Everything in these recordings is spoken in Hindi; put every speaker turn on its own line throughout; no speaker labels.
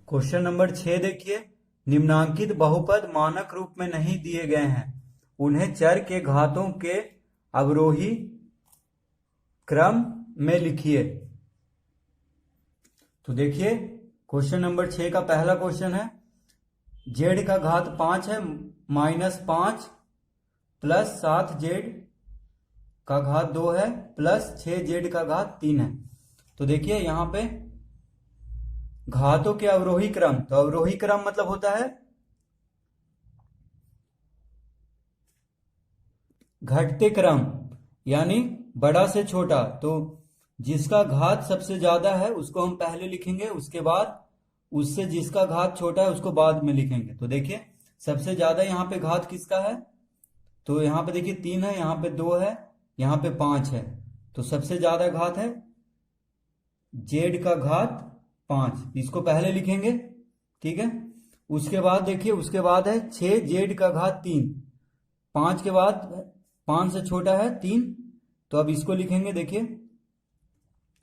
क्वेश्चन नंबर 6 देखिए। निम्नांकित बहुपद मानक रूप में नहीं दिए गए हैं, उन्हें चर के घातों के अवरोही क्रम में लिखिए। तो देखिए क्वेश्चन नंबर 6 का पहला क्वेश्चन है, जेड का घात 5 है -5 प्लस 7 जेड का घात 2 है प्लस 6 जेड का घात 3 है। तो देखिए यहां पे घातों के अवरोही क्रम, तो अवरोही क्रम मतलब होता है घटते क्रम, यानी बड़ा से छोटा। तो जिसका घात सबसे ज्यादा है उसको हम पहले लिखेंगे, उसके बाद उससे जिसका घात छोटा है उसको बाद में लिखेंगे। तो देखिए सबसे ज्यादा यहाँ पे घात किसका है, तो यहाँ पे देखिए 3 है, यहाँ पे 2 है, यहाँ पे 5 है। तो सबसे ज्यादा घात है जेड का घात 5, इसको पहले लिखेंगे, ठीक है। उसके बाद देखिए उसके बाद है 6 जेड का घात 3, 5 के बाद 5 से छोटा है 3, तो अब इसको लिखेंगे। देखिए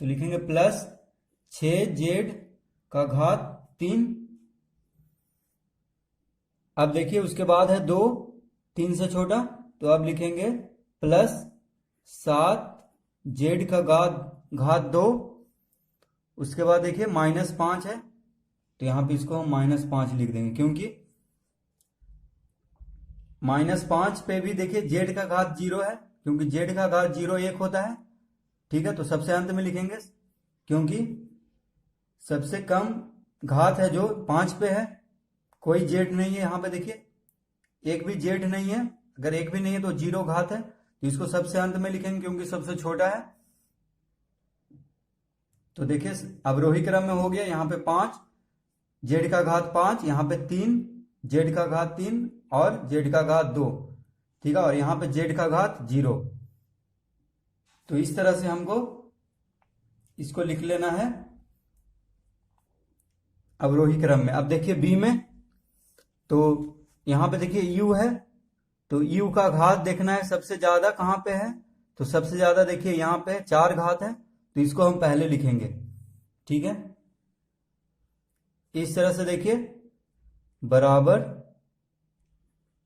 तो लिखेंगे प्लस 6 जेड का घात 3। अब देखिए उसके बाद है 2, 3 से छोटा, तो अब लिखेंगे प्लस 7 जेड का घात 2। उसके बाद देखिए -5 है, तो यहां पे इसको हम -5 लिख देंगे, क्योंकि -5 पे भी देखिए जेड का घात 0 है, क्योंकि जेड का घात 0 1 होता है, ठीक है। तो सबसे अंत में लिखेंगे, क्योंकि सबसे कम घात है जो 5 पे है, कोई जेड नहीं है यहाँ पे। देखिए एक भी जेड नहीं है, अगर एक भी नहीं है तो 0 घात है, तो इसको सबसे अंत में लिखेंगे क्योंकि सबसे छोटा है। तो देखिए अवरोही क्रम में हो गया, यहाँ पे 5 जेड का घात 5, यहाँ पे 3 जेड का घात 3 और जेड का घात 2, ठीक है, और यहाँ पे जेड का घात 0। तो इस तरह से हमको इसको लिख लेना है अवरोही क्रम में। अब देखिए बी में, तो यहाँ पे देखिए यू है, तो यू का घात देखना है सबसे ज्यादा कहाँ पे है, तो सबसे ज्यादा देखिए यहाँ पे 4 घात है, तो इसको हम पहले लिखेंगे, ठीक है। इस तरह से देखिए बराबर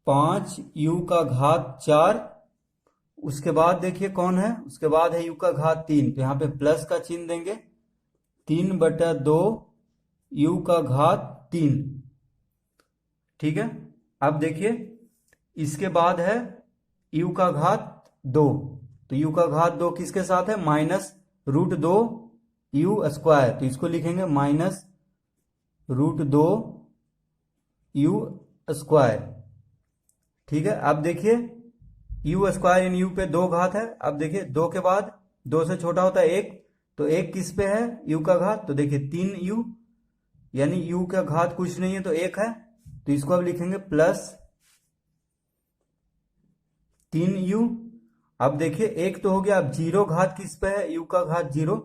5 यू का घात 4। उसके बाद देखिए कौन है, उसके बाद है यू का घात 3, तो यहाँ पे प्लस का चिन्ह देंगे, 3/2 यू का घात 3, ठीक है। अब देखिए इसके बाद है यू का घात 2, तो यू का घात 2 किसके साथ है, -√2 यू स्क्वायर, तो इसको लिखेंगे -√2 यू स्क्वायर, ठीक है। अब देखिए यू स्क्वायर इन यू पे 2 घात है, अब देखिए 2 के बाद 2 से छोटा होता है 1, तो 1 किस पे है यू का घात, तो देखिए 3 यू, यानी यू का घात कुछ नहीं है तो 1 है, तो इसको अब लिखेंगे प्लस 3 यू। अब देखिए 1 तो हो गया, अब 0 घात किस पे है, यू का घात 0,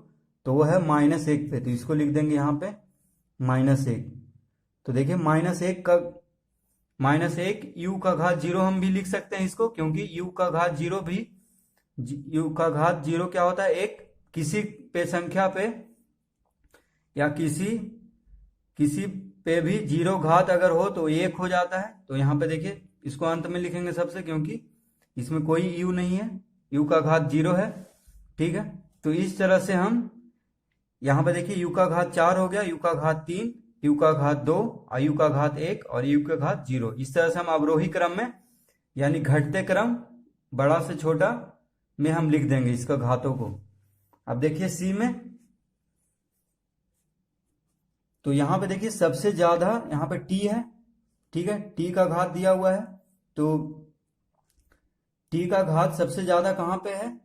तो वो है -1 पे, तो इसको लिख देंगे यहाँ पे -1। तो देखिए -1 यू का घात 0 हम भी लिख सकते हैं इसको, क्योंकि यू का घात 0 भी, यू का घात 0 क्या होता है, 1 किसी पे संख्या पे या किसी पे भी 0 घात अगर हो तो 1 हो जाता है। तो यहाँ पे देखिए इसको अंत में लिखेंगे सबसे, क्योंकि इसमें कोई यू नहीं है, यू का घात 0 है, ठीक है। तो इस तरह से हम यहाँ पे देखिए यू का घात 4 हो गया, यू का घात 3, यू का घात 2 और यू का घात 1 और यू का घात 0। इस तरह से हम अवरोही क्रम में, यानी घटते क्रम बड़ा से छोटा में हम लिख देंगे इसका घातों को। अब देखिए सी में, तो यहाँ पे देखिए सबसे ज्यादा यहाँ पे टी है, ठीक है, टी का घात दिया हुआ है, तो टी का घात सबसे ज्यादा कहां पे है,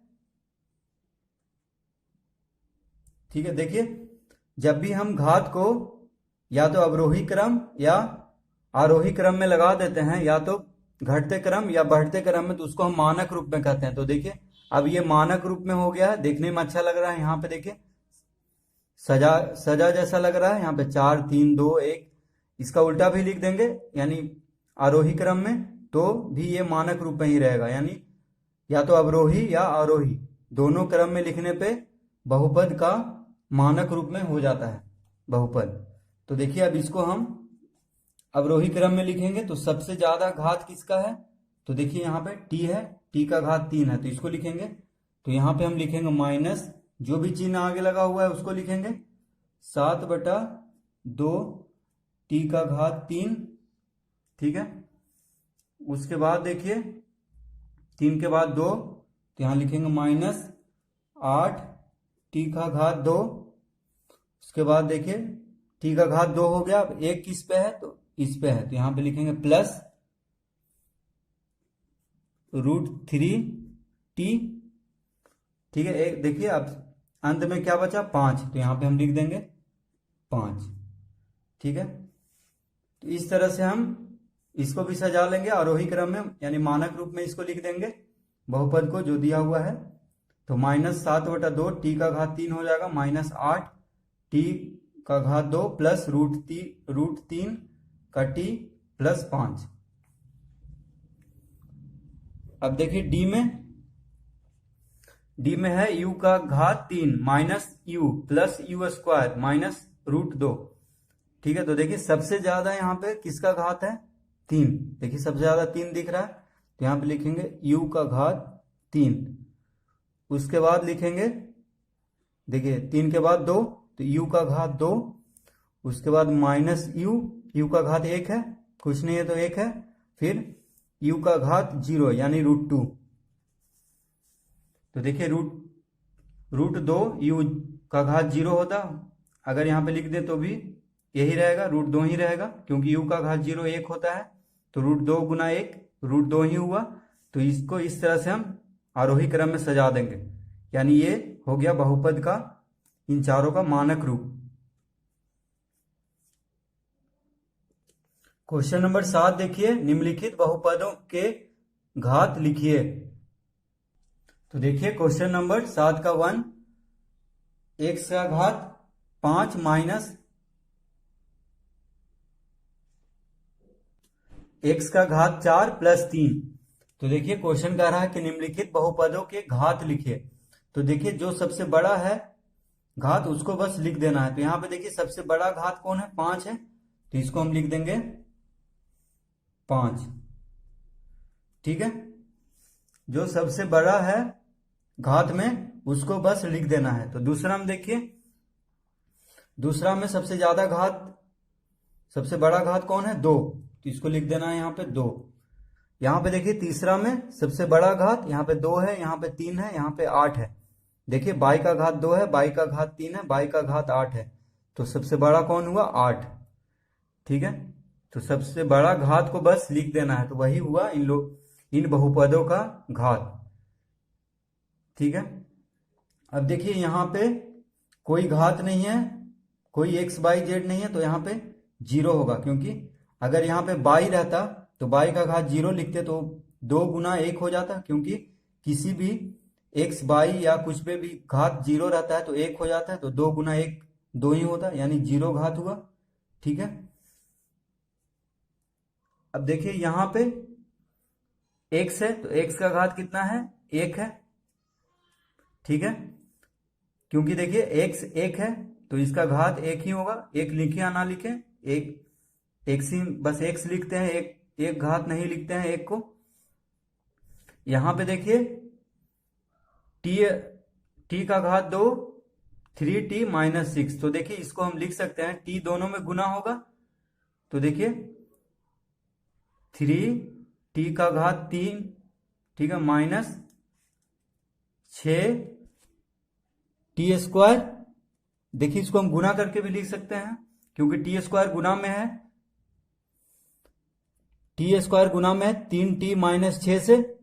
ठीक है। देखिए जब भी हम घात को या तो अवरोही क्रम या आरोही क्रम में लगा देते हैं, या तो घटते क्रम या बढ़ते क्रम में, तो उसको हम मानक रूप में कहते हैं। तो देखिए अब ये मानक रूप में हो गया है, देखने में अच्छा लग रहा है, यहाँ पे देखिए सजा जैसा लग रहा है, यहाँ पे 4 3 2 1, इसका उल्टा भी लिख देंगे, यानी आरोही क्रम में, तो भी ये मानक रूप में ही रहेगा, यानी या तो अवरोही या आरोही दोनों क्रम में लिखने पे बहुपद का मानक रूप में हो जाता है बहुपद। तो देखिए अब इसको हम अवरोही क्रम में लिखेंगे। तो सबसे ज्यादा घात किसका है, तो देखिए यहाँ पे t है, t का घात 3 है, तो इसको लिखेंगे। तो यहाँ पे हम लिखेंगे माइनस, जो भी चिन्ह आगे लगा हुआ है उसको लिखेंगे 7/2 t का घात 3। ठीक है, उसके बाद देखिए 3 के बाद 2, तो यहाँ लिखेंगे -8 t का घात 2। उसके बाद देखिए t का घात 2 हो गया। अब एक किस पे है, तो इस पे है, तो यहाँ पे लिखेंगे प्लस √3t। ठीक है, एक देखिए अब अंत में क्या बचा 5, तो यहाँ पे हम लिख देंगे 5। ठीक है, तो इस तरह से हम इसको भी सजा लेंगे आरोही क्रम में, यानी मानक रूप में इसको लिख देंगे बहुपद को जो दिया हुआ है। तो -7/2 t का घात 3 हो जाएगा, -8 t का घात 2 प्लस √3 का t प्लस 5। अब देखिए डी में है u का घात 3 minus u plus u square minus √2। ठीक है, तो देखिए सबसे ज्यादा यहाँ पे किसका घात है, 3। देखिए सबसे ज्यादा 3 दिख रहा है, तो यहाँ पे लिखेंगे u का घात 3। उसके बाद लिखेंगे देखिए 3 के बाद 2, तो u का घात 2। उसके बाद माइनस u का घात 1 है, कुछ नहीं है तो 1 है, फिर u का घात 0 यानी √2। तो देखिए √2 u का घात 0 होता, अगर यहाँ पे लिख दे तो भी यही रहेगा, √2 ही रहेगा, क्योंकि u का घात 0 1 होता है, तो √2 गुना 1 √2 ही हुआ। तो इसको इस तरह से हम आरोही क्रम में सजा देंगे, यानी ये हो गया बहुपद का इन चारों का मानक रूप। क्वेश्चन नंबर 7 देखिए, निम्नलिखित बहुपदों के घात लिखिए। तो देखिए क्वेश्चन नंबर 7 का 1, x का घात 5 माइनस x का घात 4 प्लस 3। तो देखिए क्वेश्चन कह रहा है कि निम्नलिखित बहुपदों के घात लिखिए। तो देखिए जो सबसे बड़ा है घात उसको बस लिख देना है। तो यहाँ पे देखिए सबसे बड़ा घात कौन है, 5 है, तो इसको हम लिख देंगे 5। ठीक है, जो सबसे बड़ा है घात में उसको बस लिख देना है। तो दूसरा में देखिए, दूसरा में सबसे ज्यादा घात, सबसे बड़ा घात कौन है, 2, तो इसको लिख देना है यहाँ पे 2। यहाँ पे देखिए तीसरा में सबसे बड़ा घात, यहाँ पे 2 है, यहाँ पे 3 है, यहाँ पे 8 है। देखिए बाई का घात 2 है, बाई का घात 3 है, बाई का घात 8 है, तो सबसे बड़ा कौन हुआ, 8। ठीक है, तो सबसे बड़ा घात को बस लिख देना है, तो वही हुआ इन बहुपदों का घात। ठीक है, अब देखिए यहाँ पे कोई घात नहीं है, कोई x y z नहीं है, तो यहाँ पे 0 होगा, क्योंकि अगर यहाँ पे बाई रहता तो बाई का घात 0 लिखते तो 2 गुना 1 हो जाता, क्योंकि किसी भी x बाई या कुछ पे भी घात 0 रहता है तो 1 हो जाता है, तो 2 गुना 1 2 ही होता, यानी 0 घात हुआ। ठीक है, अब देखिए यहाँ पे x है, तो x का घात कितना है, 1 है। ठीक है, क्योंकि देखिए x 1 है तो इसका घात 1 ही होगा, 1 लिखे या ना लिखे, x ही बस x लिखते हैं, एक घात नहीं लिखते हैं 1 को। यहां पे देखिए t का घात 2 3t माइनस 6, तो देखिए इसको हम लिख सकते हैं, t दोनों में गुना होगा, तो देखिए 3t का घात 3, ठीक है, माइनस 6t स्क्वायर। देखिए इसको हम गुना करके भी लिख सकते हैं, क्योंकि t स्क्वायर गुना में है, t स्क्वायर गुना में है 3t माइनस 6 से।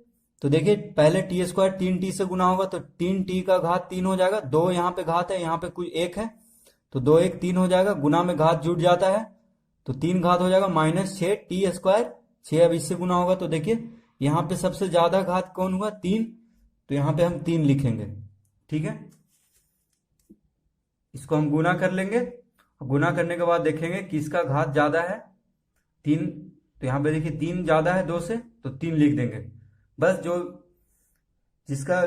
तो देखिए पहले t स्क्वायर 3t से गुना होगा तो 3t का घात 3 हो जाएगा, 2 यहाँ पे घात है, यहाँ पे कोई 1 है, तो 2 1 3 हो जाएगा, गुना में घात जुड़ जाता है, तो 3 घात हो जाएगा माइनस 6t स्क्वायर, 6 अब इससे गुना होगा, तो देखिए यहाँ पे सबसे ज्यादा घात कौन हुआ, 3, तो यहाँ पे हम 3 लिखेंगे। ठीक है, इसको हम गुना कर लेंगे, गुना करने के बाद देखेंगे किसका घात ज्यादा है, 3, तो यहाँ पे देखिए 3 ज्यादा है 2 से, तो 3 लिख देंगे। बस जो जिसका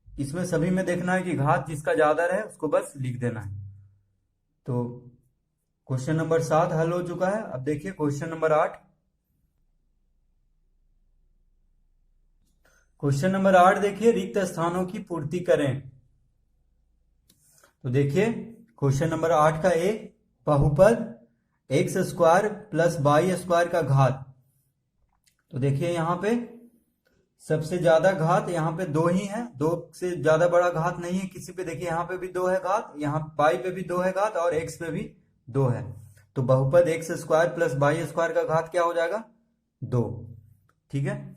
इसमें सभी में देखना है कि घात जिसका ज्यादा रहे उसको बस लिख देना है। तो क्वेश्चन नंबर 7 हल हो चुका है। अब देखिए क्वेश्चन नंबर 8। क्वेश्चन नंबर 8 देखिए, रिक्त स्थानों की पूर्ति करें। तो देखिए क्वेश्चन नंबर 8 का ए, बहुपद x square plus y square का घात। तो देखिए यहाँ पे सबसे ज्यादा घात यहाँ पे 2 ही है, 2 से ज्यादा बड़ा घात नहीं है किसी पे। देखिए यहाँ पे भी 2 है घात, यहाँ पाई पे भी 2 है घात और एक्स पे भी 2 है। तो बहुपद x square plus y square का घात क्या हो जाएगा? 2। ठीक है।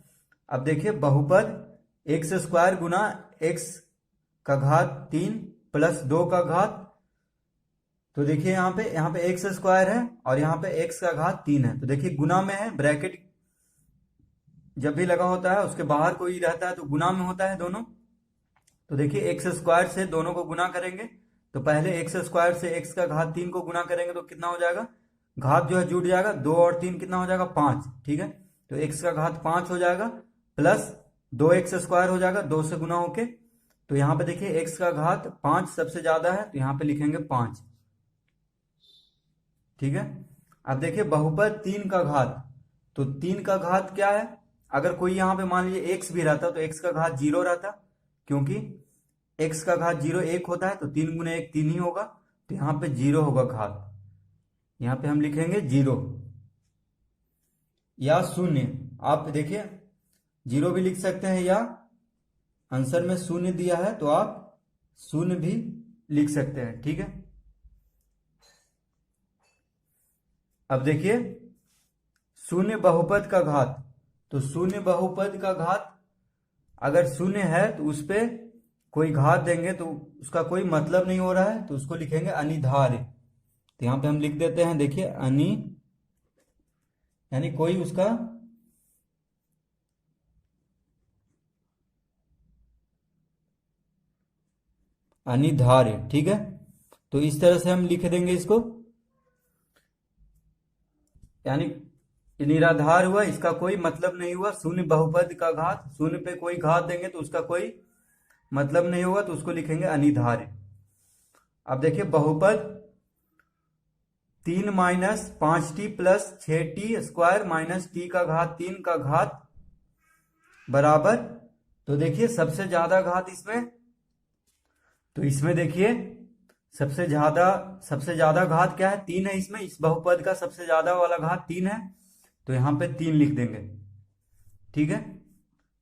अब देखिए बहुपद एक्स स्क्वायर गुना एक्स का घात 3 प्लस 2 का घात। तो देखिए यहाँ पे एक्स स्क्वायर है और यहाँ पे एक्स का घात 3 है। तो देखिए गुना में है, ब्रैकेट जब भी लगा होता है उसके बाहर कोई रहता है तो गुना में होता है दोनों। तो देखिए एक्स स्क्वायर से दोनों को गुना करेंगे, तो पहले एक्स स्क्वायर से एक्स का घात 3 को गुना करेंगे तो कितना हो जाएगा? घात जो है जुड़ जाएगा, 2 और 3 कितना हो जाएगा? 5। ठीक है, तो एक्स का घात 5 हो जाएगा प्लस 2 एक्स स्क्वायर हो जाएगा 2 से गुना होके। तो यहाँ पे देखिए एक्स का घात 5 सबसे ज्यादा है तो यहाँ पे लिखेंगे 5। ठीक है। अब देखिए बहुपद 3 का घात। तो 3 का घात क्या है? अगर कोई यहाँ पे मान लीजिए एक्स भी रहता तो एक्स का घात 0 रहता, क्योंकि एक्स का घात 0 1 होता है तो 3 गुना 1 3 ही होगा, तो यहाँ पे 0 होगा घात। यहाँ पे हम लिखेंगे 0 या 0। आप देखिए 0 भी लिख सकते हैं या आंसर में 0 दिया है तो आप 0 भी लिख सकते हैं। ठीक है। अब देखिए 0 बहुपद का घात। तो 0 बहुपद का घात अगर 0 है तो उस पे कोई घात देंगे तो उसका कोई मतलब नहीं हो रहा है, तो उसको लिखेंगे अनिधार्य। तो यहाँ पे हम लिख देते हैं, देखिए यानी कोई उसका अनिधार्य। ठीक है, तो इस तरह से हम लिख देंगे इसको, यानी निराधार हुआ, इसका कोई मतलब नहीं हुआ। 0 बहुपद का घात, 0 पे कोई घात देंगे तो उसका कोई मतलब नहीं होगा, तो उसको लिखेंगे अनिधार्य। अब देखिए बहुपद 3 minus 5t plus 6t square minus t का घात 3 का घात बराबर। तो देखिए सबसे ज्यादा घात इसमें, तो इसमें देखिए सबसे ज्यादा घात क्या है? 3 है इसमें। इस बहुपद का सबसे ज्यादा वाला घात 3 है, तो यहां पे 3 लिख देंगे। ठीक है,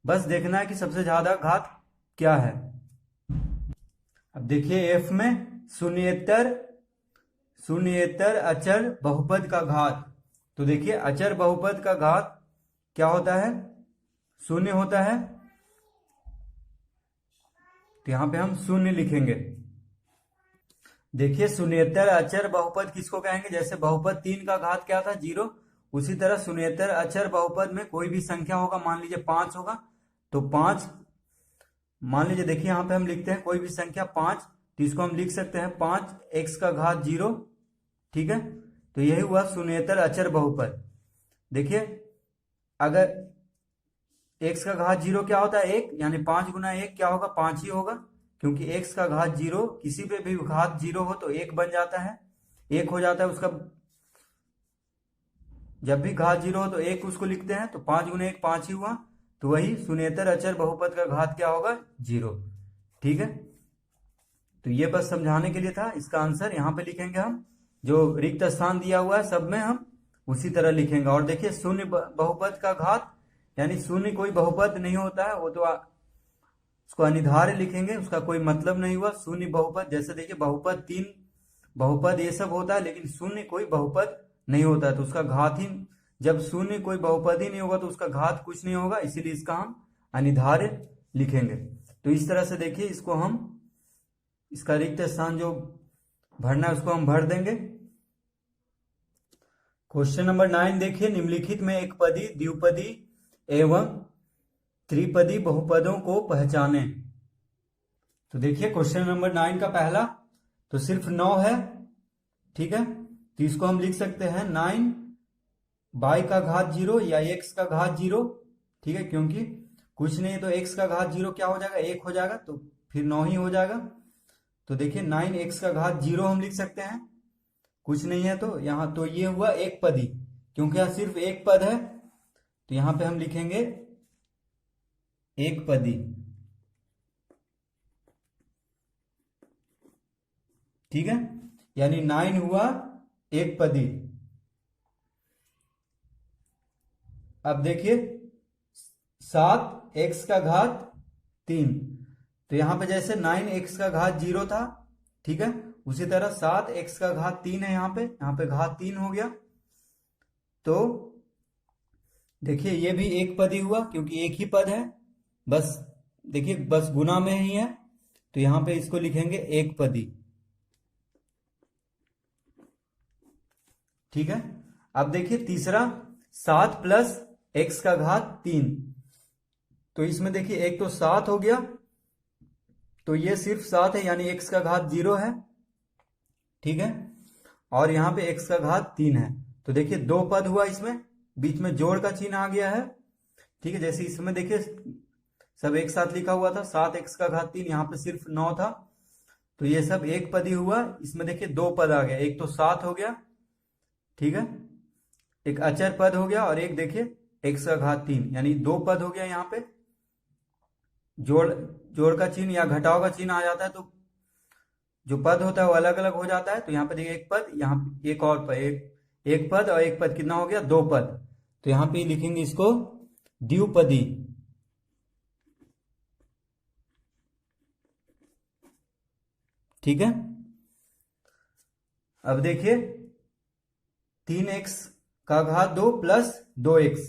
बस देखना है कि सबसे ज्यादा घात क्या है। अब देखिए एफ में शून्येतर अचर बहुपद का घात। तो देखिए अचर बहुपद का घात क्या होता है? 0 होता है, तो यहां पे हम 0 लिखेंगे। देखिए शून्येतर अचर बहुपद किसको कहेंगे? जैसे बहुपद 3 का घात क्या था? 0। उसी तरह शून्येतर अचर बहुपद में कोई भी संख्या होगा, मान लीजिए 5 होगा तो 5, मान लीजिए देखिए यहाँ पे हम लिखते हैं कोई भी संख्या 5, तो इसको हम लिख सकते हैं 5 एक्स का घात 0। ठीक है, तो यही हुआ शून्येतर अचर बहुपद। देखिए अगर एक्स का घात 0 क्या होता है? 1, यानी 5 गुना 1 क्या होगा? 5 ही होगा, क्योंकि एक्स का घात 0 किसी पे भी घात 0 हो तो 1 बन जाता है, 1 हो जाता है उसका। जब भी घात 0 हो तो 1 उसको लिखते हैं, तो 5 गुना 1 5 ही हुआ, तो वही शून्येतर अचर बहुपद का घात क्या होगा? 0। ठीक है, तो ये बस समझाने के लिए था। इसका आंसर यहाँ पे लिखेंगे हम, जो रिक्त स्थान दिया हुआ है सब में हम उसी तरह लिखेंगे। और देखिए शून्य बहुपद का घात, यानी शून्य कोई बहुपद नहीं होता है, वो तो उसको अनिधार्य लिखेंगे, उसका कोई मतलब नहीं हुआ। शून्य बहुपद, जैसे देखिए बहुपद 3 बहुपद ये सब होता है, लेकिन शून्य कोई बहुपद नहीं होता है, तो उसका घात ही, जब शून्य कोई बहुपद ही नहीं होगा तो उसका घात कुछ नहीं होगा, इसीलिए इसका हम अनिधार्य लिखेंगे। तो इस तरह से देखिए इसको हम, इसका रिक्त स्थान जो भरना है उसको हम भर देंगे। क्वेश्चन नंबर 9 देखिए, निम्नलिखित में एक पदी, द्विपदी एवं त्रिपदी बहुपदों को पहचाने। तो देखिए क्वेश्चन नंबर 9 का पहला तो सिर्फ 9 है। ठीक है, तो इसको हम लिख सकते हैं 9 बाई का घात 0 या x का घात 0। ठीक है, क्योंकि कुछ नहीं तो x का घात 0 क्या हो जाएगा? 1 हो जाएगा, तो फिर 9 ही हो जाएगा। तो देखिए 9 x का घात 0 हम लिख सकते हैं। कुछ नहीं है, तो यहाँ तो ये हुआ एक पदी, क्योंकि यहाँ सिर्फ एक पद है तो यहाँ पे हम लिखेंगे एक पदी। ठीक है, यानी 9 हुआ एक पदी। अब देखिए 7 x का घात 3, तो यहां पे जैसे 9 x का घात 0 था, ठीक है, उसी तरह 7 x का घात 3 है, यहाँ पे घात 3 हो गया। तो देखिए ये भी एक पद ही हुआ, क्योंकि एक ही पद है, बस देखिए बस गुना में ही है, तो यहां पे इसको लिखेंगे एक पदी। ठीक है, अब देखिए तीसरा 7 प्लस x का घात 3, तो इसमें देखिए एक तो 7 हो गया, तो ये सिर्फ 7 है, यानी x का घात 0 है। ठीक है, और यहाँ पे x का घात 3 है, तो देखिए दो पद हुआ, इसमें बीच में जोड़ का चिन्ह आ गया है। ठीक है, जैसे इसमें देखिए सब एक साथ लिखा हुआ था, 7 x का घात 3, यहाँ पे सिर्फ 9 था, तो ये सब एक पद ही हुआ। इसमें देखिए दो पद आ गया, एक तो 7 हो गया, ठीक है, एक अचर पद हो गया, और एक देखिए x का घात 3, यानी दो पद हो गया। यहाँ पे जोड़ का चिन्ह या घटाव का चिन्ह आ जाता है, तो जो पद होता है वो अलग अलग हो जाता है। तो यहाँ पे देखिए एक पद, यहाँ पे एक और पद, एक पद और एक पद, कितना हो गया, दो पद, तो यहाँ पे लिखेंगे इसको द्विपदी। ठीक है, अब देखिए 3x का घात 2 प्लस 2x,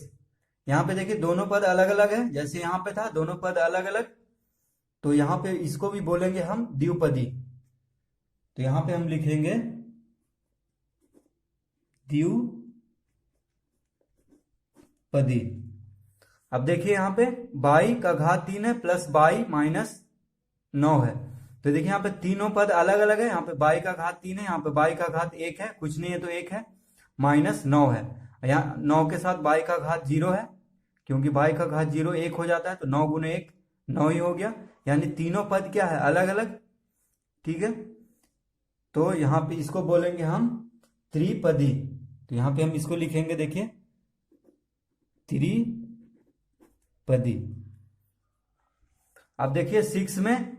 यहाँ पे देखिए दोनों पद अलग अलग है, जैसे यहाँ पे था दोनों पद अलग अलग, तो यहाँ पे इसको भी बोलेंगे हम द्विपदी। तो यहाँ पे हम लिखेंगे द्विपदी। अब देखिए यहाँ पे 22 का घात 3 है प्लस 22 माइनस 9 है, तो देखिए यहाँ पे तीनों पद अलग अलग है, यहाँ पे 22 का घात 3 है, यहाँ पे 22 का घात 1 है, कुछ नहीं है तो 1 है, माइनस 9 है, यहाँ 9 के साथ 22 का घात 0 है, क्योंकि 22 का घात 0 1 हो जाता है, तो 9 गुने 1 9 ही हो गया, यानी तीनों पद क्या है, अलग अलग। ठीक है, तो यहाँ पे इसको बोलेंगे हम त्रिपदी। तो यहाँ पे हम इसको लिखेंगे, देखिए त्रिपदी। अब देखिए 6 में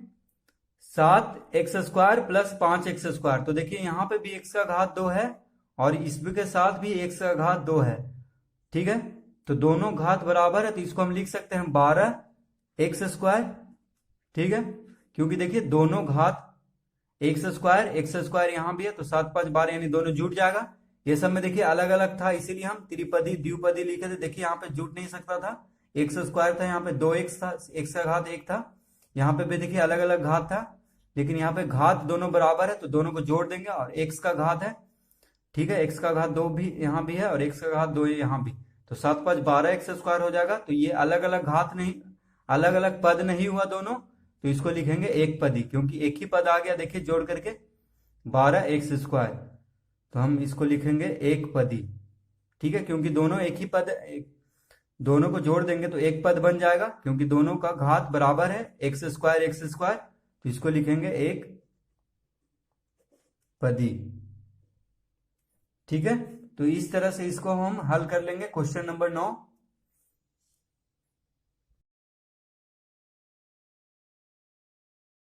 7x² प्लस 5x², तो देखिए यहाँ पे भी x का घात 2 है और इसमें के साथ भी x का घात 2 है। ठीक है, तो दोनों घात बराबर है, तो इसको हम लिख सकते हैं 12x²। ठीक है, क्योंकि देखिए दोनों घात x² यहाँ भी है, तो 7 5 12, यानी दोनों जुट जाएगा। ये सब में देखिए अलग अलग था, इसीलिए हम त्रिपदी द्विपदी लिखे थे। देखिए यहाँ पे जुट नहीं सकता था, x² था, यहाँ पे 2x था, x का घात 1 था, यहाँ पे भी देखिए अलग अलग घात था, लेकिन यहाँ पे घात दोनों बराबर है, तो दोनों को जोड़ देंगे, और x का घात है, ठीक है, x का घात 2 भी यहाँ भी है और x का घात 2 यहाँ भी, तो 7 5 12x² हो जाएगा। तो ये अलग अलग घात नहीं, अलग अलग पद नहीं हुआ दोनों, तो इसको लिखेंगे एक पदी, क्योंकि एक ही पद आ गया देखिए जोड़ करके 12x², तो हम इसको लिखेंगे एक पदी। ठीक है, क्योंकि दोनों एक ही पद, दोनों को जोड़ देंगे तो एक पद बन जाएगा, क्योंकि दोनों का घात बराबर है x², तो इसको लिखेंगे एक पदी। ठीक है, तो इस तरह से इसको हम हल कर लेंगे क्वेश्चन नंबर 9।